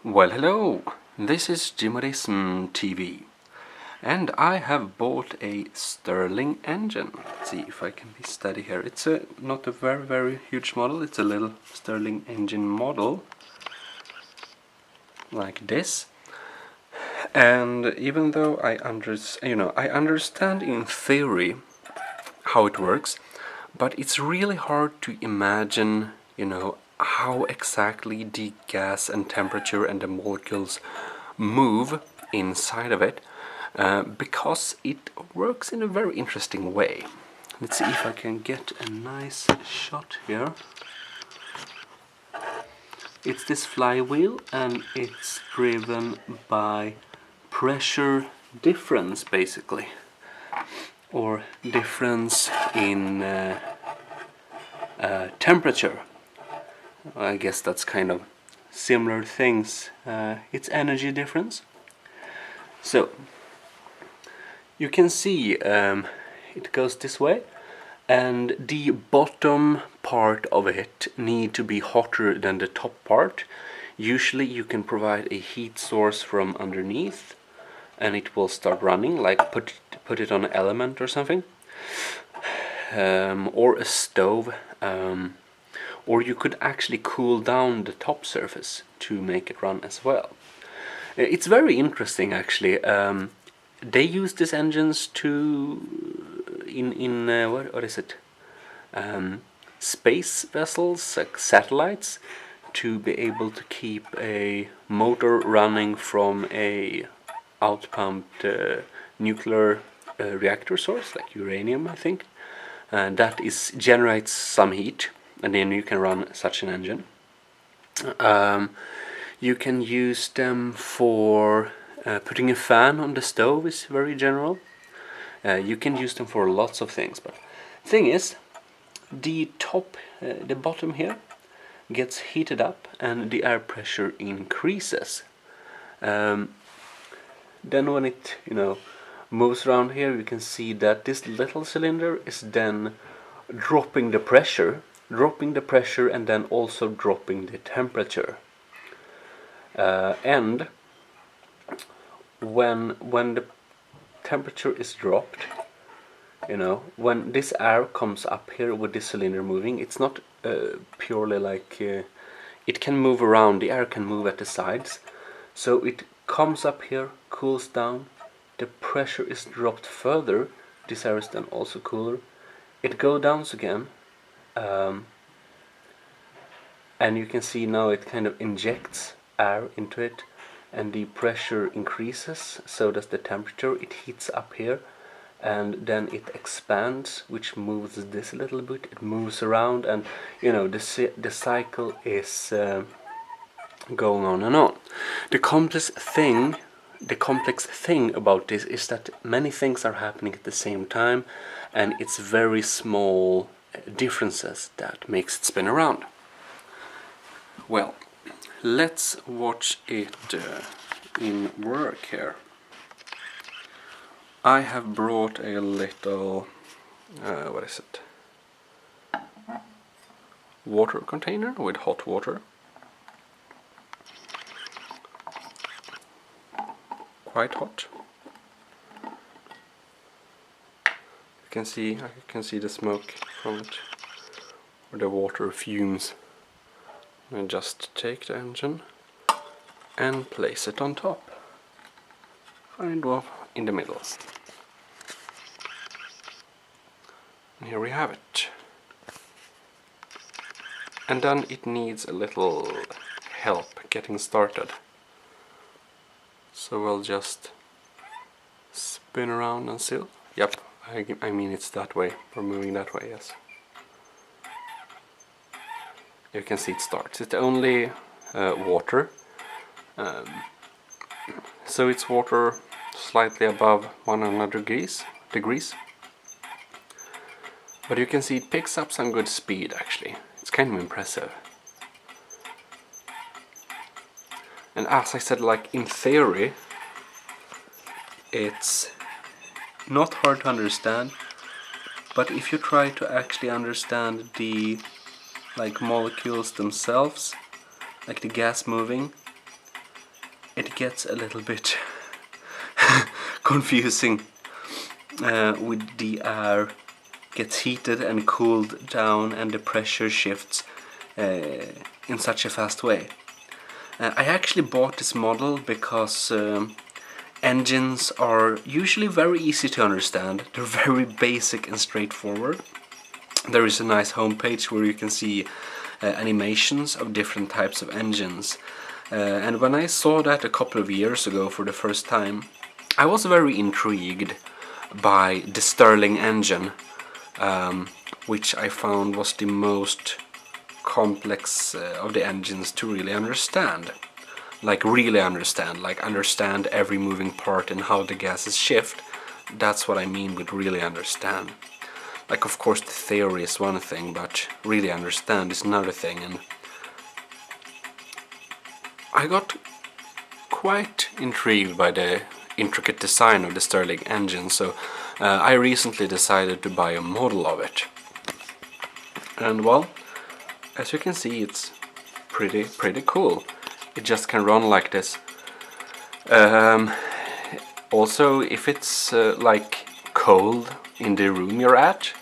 Well, hello, this is Jimarism TV, and I have bought a Stirling engine. Let's see if I can be steady here. It's not a very huge model, it's a little Stirling Engine Model, like this. And even though I understand in theory how it works, but it's really hard to imagine, how exactly the gas and temperature and the molecules move inside of it, because it works in a very interesting way. Let's see if I can get a nice shot here. It's this flywheel, and it's driven by pressure difference, basically, or difference in temperature. I guess that's kind of similar things. It's energy difference. So you can see it goes this way, and the bottom part of it need to be hotter than the top part. Usually you can provide a heat source from underneath and it will start running, like put it on an element or something, or a stove, or you could actually cool down the top surface to make it run as well. It's very interesting, actually. They use these engines in what is it? Space vessels, like satellites, to be able to keep a motor running from a outpumped nuclear reactor source, like uranium, I think. That generates some heat, and then you can run such an engine. You can use them for putting a fan on the stove, is very general. You can use them for lots of things, but the thing is, the bottom here gets heated up and the air pressure increases. Then when it moves around here, you can see that this little cylinder is then dropping the pressure, and then also dropping the temperature. And when the temperature is dropped, when this air comes up here with this cylinder moving, it's not purely like it can move around. The air can move at the sides, so it comes up here, cools down, the pressure is dropped further, this air is then also cooler, it goes down again, and you can see now it kind of injects air into it, and the pressure increases, so does the temperature. It heats up here, and then it expands, which moves this a little bit. It moves around, and the cycle is going on and on. The complex thing about this is that many things are happening at the same time, and it's very small differences that makes it spin around. Well, let's watch it in work here. I have brought a little, what is it? Water container with hot water. Quite hot. I can see the smoke from it, or the water fumes. And just take the engine and place it on top, kind of in the middle. And here we have it. And then it needs a little help getting started. So we'll just spin around and seal. Yep, I mean it's that way. We're moving that way, yes. You can see it starts. It's only water. So it's water slightly above 100 degrees. But you can see it picks up some good speed, actually. It's kind of impressive. And as I said, like in theory, it's not hard to understand. But if you try to actually understand the molecules themselves, like the gas moving, it gets a little bit confusing with the air gets heated and cooled down and the pressure shifts in such a fast way. I actually bought this model because engines are usually very easy to understand. They're very basic and straightforward. There is a nice homepage where you can see animations of different types of engines. And when I saw that a couple of years ago for the first time, I was very intrigued by the Stirling engine, which I found was the most complex of the engines to really understand. Like understand every moving part and how the gases shift. That's what I mean with really understand. Like, of course, the theory is one thing, but really understand is another thing. And I got quite intrigued by the intricate design of the Stirling engine, so I recently decided to buy a model of it. And well, as you can see, it's pretty cool. It just can run like this. Also, if it's like cold in the room you're at,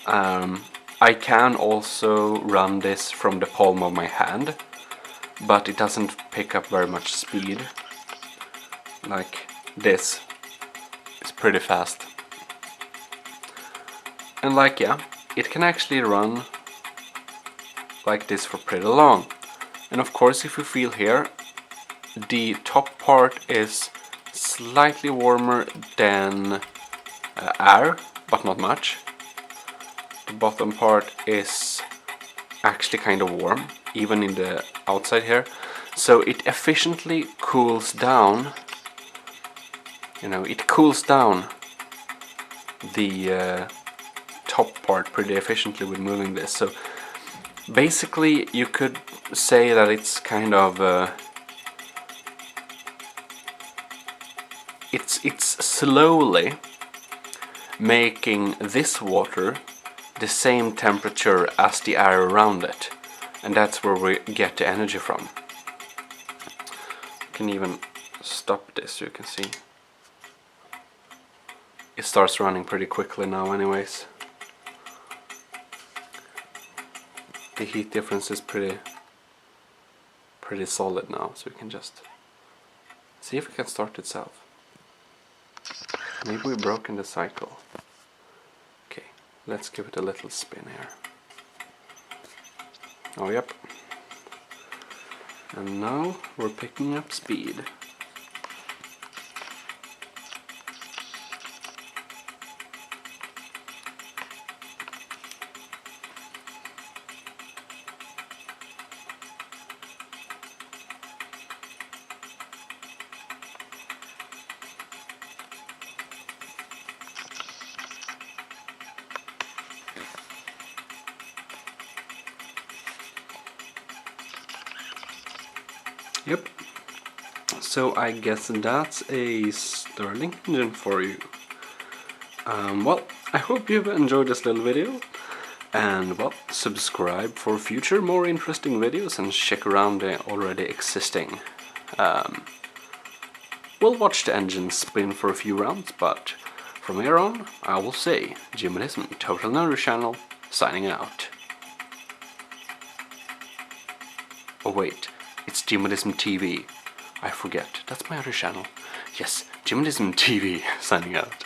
I can also run this from the palm of my hand, but it doesn't pick up very much speed. Like this, it's pretty fast. And like, yeah, it can actually run like this for pretty long. And of course, if you feel here, the top part is slightly warmer than air, but not much. The bottom part is actually kind of warm, even in the outside here. So it efficiently cools down, it cools down the top part pretty efficiently with moving this. So basically you could say that it's kind of it's slowly making this water the same temperature as the air around it, and that's where we get the energy from. You can even stop this, you can see it starts running pretty quickly now anyways. The heat difference is pretty solid now, so we can just see if it can start itself. Maybe we've broken the cycle. Okay, let's give it a little spin here. Oh yep. And now we're picking up speed. Yep, so I guess that's a Stirling engine for you. Well, I hope you've enjoyed this little video, and well, subscribe for future more interesting videos and check around the already existing. We'll watch the engine spin for a few rounds, but from here on, I will say, Jimmyism, Total Nerdy Channel, signing out. Oh wait. It's Jimmyism TV. I forget. That's my other channel. Yes, Jimmyism TV signing out.